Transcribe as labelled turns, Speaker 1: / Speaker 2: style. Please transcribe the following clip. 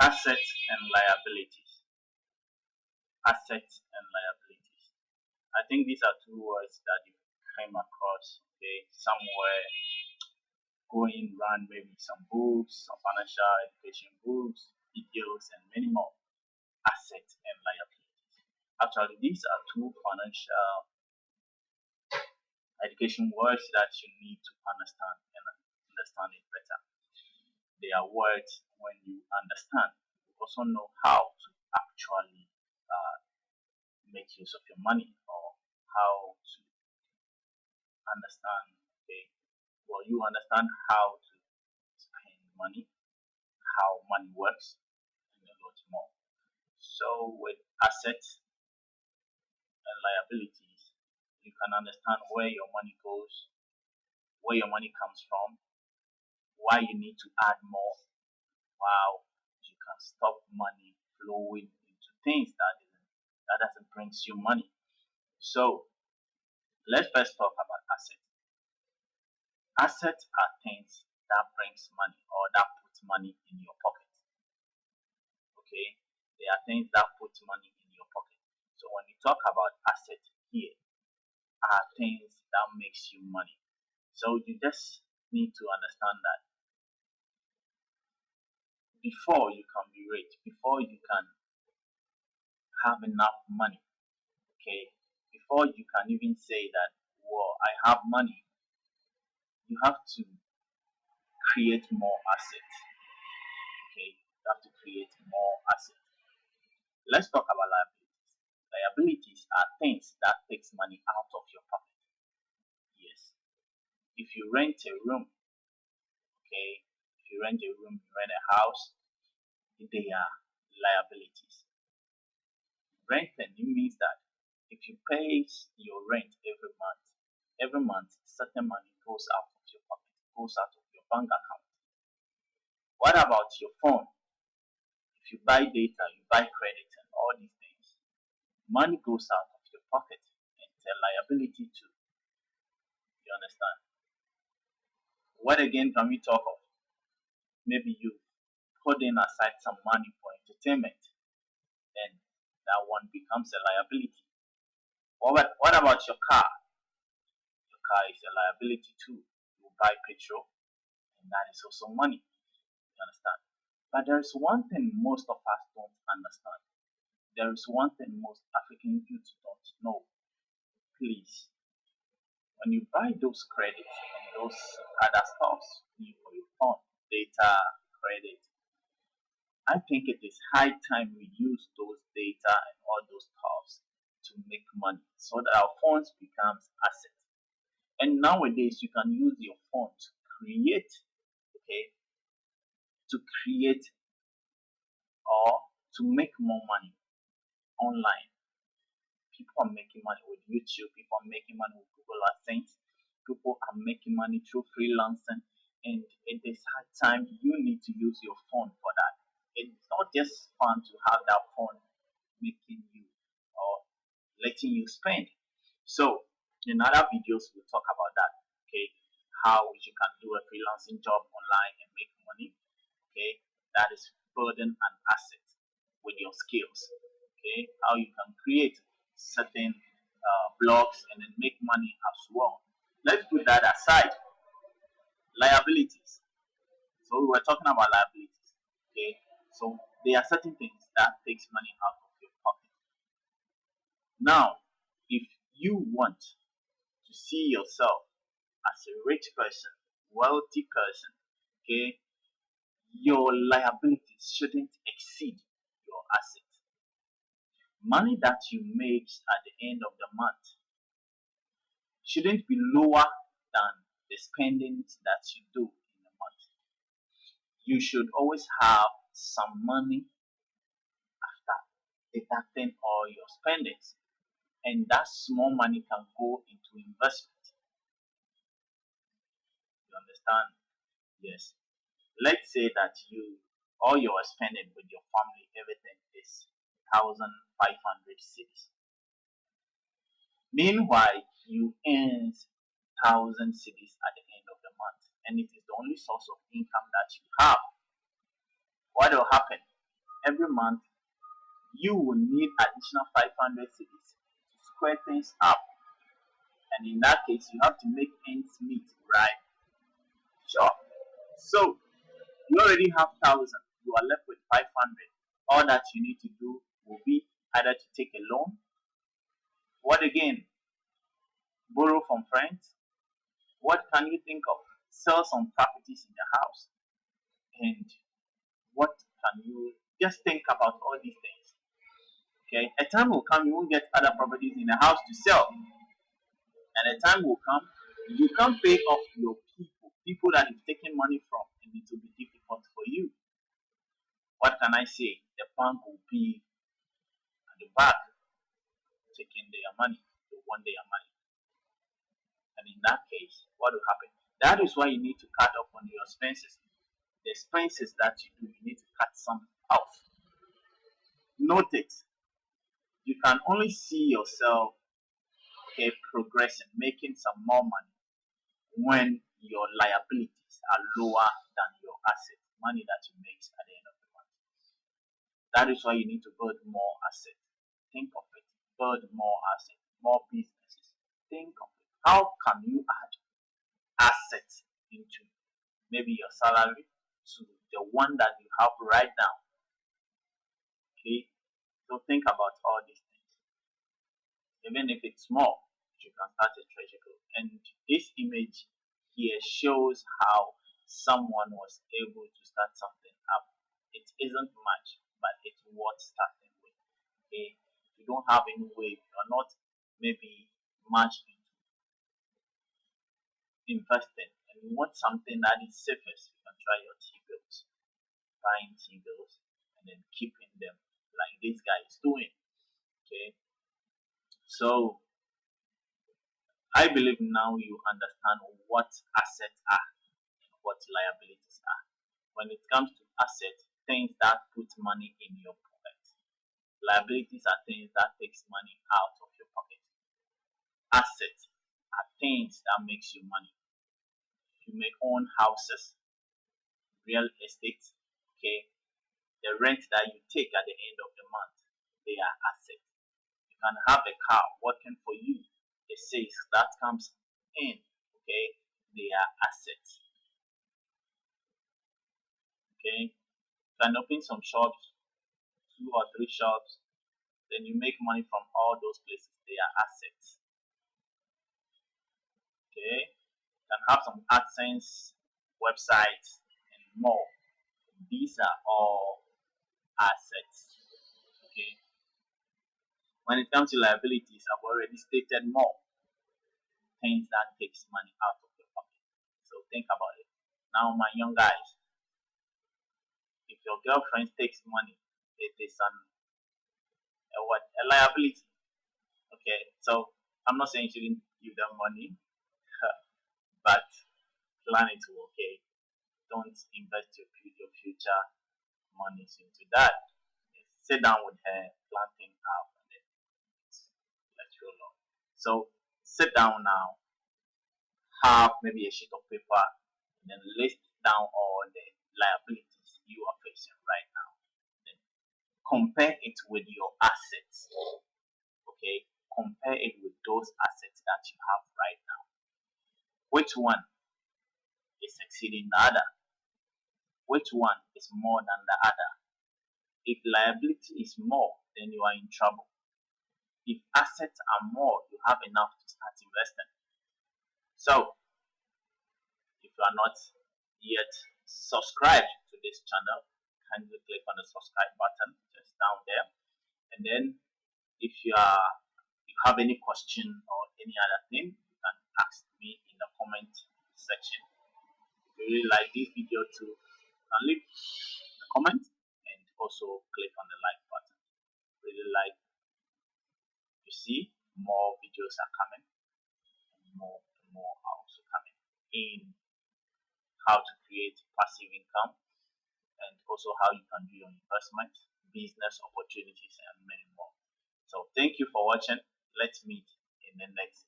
Speaker 1: Assets and liabilities. Assets and liabilities. I think these are two words that you came across, okay, somewhere going around, maybe some books, some financial education books, videos, and many more. Assets and liabilities. Actually, these are two financial education words that you need to understand and understand it better. They are words when you understand, you also know how to actually make use of your money, or how to understand, okay, well, you understand how to spend money, how money works, and a lot more. So, with assets and liabilities, you can understand where your money goes, where your money comes from, why you need to add more, how you can stop money flowing into things that doesn't bring you money. So, let's first talk about assets. Assets are things that brings money or that puts money in your pocket. Okay, they are things that put money in your pocket. So when you talk about assets here, are things that makes you money. So you just need to understand that before you can be rich, before you can have enough money, okay, before you can even say that, well, I have money, you have to create more assets. Okay, you have to create more assets. Let's talk about liabilities. Liabilities are things that takes money out of your pocket. Yes. If you rent a room, okay, if you rent a room, you rent a house, they are liabilities. Renting it means that if you pay your rent every month certain money goes out of your pocket, goes out of your bank account. What about your phone? If you buy data, you buy credit and all these things, money goes out of your pocket and it's a liability too. You understand? What again can we talk of? Maybe you putting aside some money for entertainment, then that one becomes a liability. What about your car? Your car is a liability too. You buy petrol, and that is also money. You understand? But there is one thing most of us don't understand. There is one thing most African youths don't know. Please, when you buy those credits and those other stuffs for your phone, data, credit, I think it is high time we use those data and all those stuffs to make money so that our phones becomes assets. And nowadays you can use your phone to create, okay, to create or to make more money online. People are making money with YouTube, people are making money with Google AdSense, people are making money through freelancing, and it is high time you need to use your phone for that. It's not just fun to have that phone making you or letting you spend. So in other videos we'll talk about that. Okay, how you can do a freelancing job online and make money. Okay, that is building an asset with your skills. Okay, how you can create certain blogs and then make money as well. Let's put that aside. Liabilities. So we were talking about liabilities. Okay, so there are certain things that takes money out of your pocket. Now, if you want to see yourself as a rich person, wealthy person, okay, your liabilities shouldn't exceed your assets. Money that you make at the end of the month shouldn't be lower than the spendings that you do in a month. You should always have some money after deducting all your spendings, and that small money can go into investment. You understand? Yes. Let's say that you all your spending with your family, everything is 1,500 cities. Meanwhile, you earn 1,000 cities at the end of the month, and it is the only source of income that you have. What will happen? every month you will need additional 500 cities to square things up. And in that case, you have to make ends meet, right? Sure. So you already have 1,000. You are left with 500. All that you need to do will be either to take a loan. What again? Borrow from friends. What can you think of? Sell some properties in the house. And what can you just think about all these things? Okay, a time will come you won't get other properties in the house to sell, and a time will come you can't pay off your people that you've taken money from, and it will be difficult for you. What can I say? The bank will be at the back taking their money. They want their money, and in that case, what will happen? That is why you need to cut off on your expenses. The expenses that you do, you need to cut some off. Note it. You can only see yourself, okay, progressing, making some more money when your liabilities are lower than your assets, money that you make at the end of the month. That is why you need to build more assets. Think of it. Build more assets, more businesses. Think of it. How can you add assets into maybe your salary to the one that you have right now? Okay. So think about all these things. Even if it's small, you can start a treasure group. And this image here shows how someone was able to start something up. It isn't much, but it's worth starting with. Okay, you don't have any way, you're not maybe much into investing, and you want something that is safest. You can try your T bills, buying T bills, and then keeping them like this guy is doing. Okay, so I believe now you understand what assets are and what liabilities are. When it comes to assets, things that put money in your pocket. Liabilities are things that takes money out of your pocket. Assets are things that makes you money. You may own houses, real estate, okay. The rent that you take at the end of the month, they are assets. You can have a car working for you. The sales that comes in, okay, they are assets. Okay, you can open some shops, 2 or 3 shops, then you make money from all those places. They are assets. Okay, you can have some AdSense websites and more. These are all assets. Okay, when it comes to liabilities, I've already stated more things that takes money out of your pocket. So think about it. Now, my young guys, if your girlfriend takes money, it is a liability. Okay, so I'm not saying you shouldn't give them money, but plan it to, okay. Don't invest your future monies into that. Sit down with her, plan things out, and then let you alone. So sit down now, have maybe a sheet of paper, and then list down all the liabilities you are facing right now. Then compare it with your assets. Okay, compare it with those assets that you have right now. Which one is exceeding the other? Which one is more than the other? If liability is more, then you are in trouble. If assets are more, you have enough to start investing. So, if you are not yet subscribed to this channel, kindly click on the subscribe button just down there. And then, if you have any question or any other thing, you can ask me in the comment section. If you really like this video too, you can leave a comment and also click on the like button. Really like to see more videos are coming, and more are also coming in how to create passive income, and also how you can do your investment, business opportunities, and many more. So thank you for watching. Let's meet in the next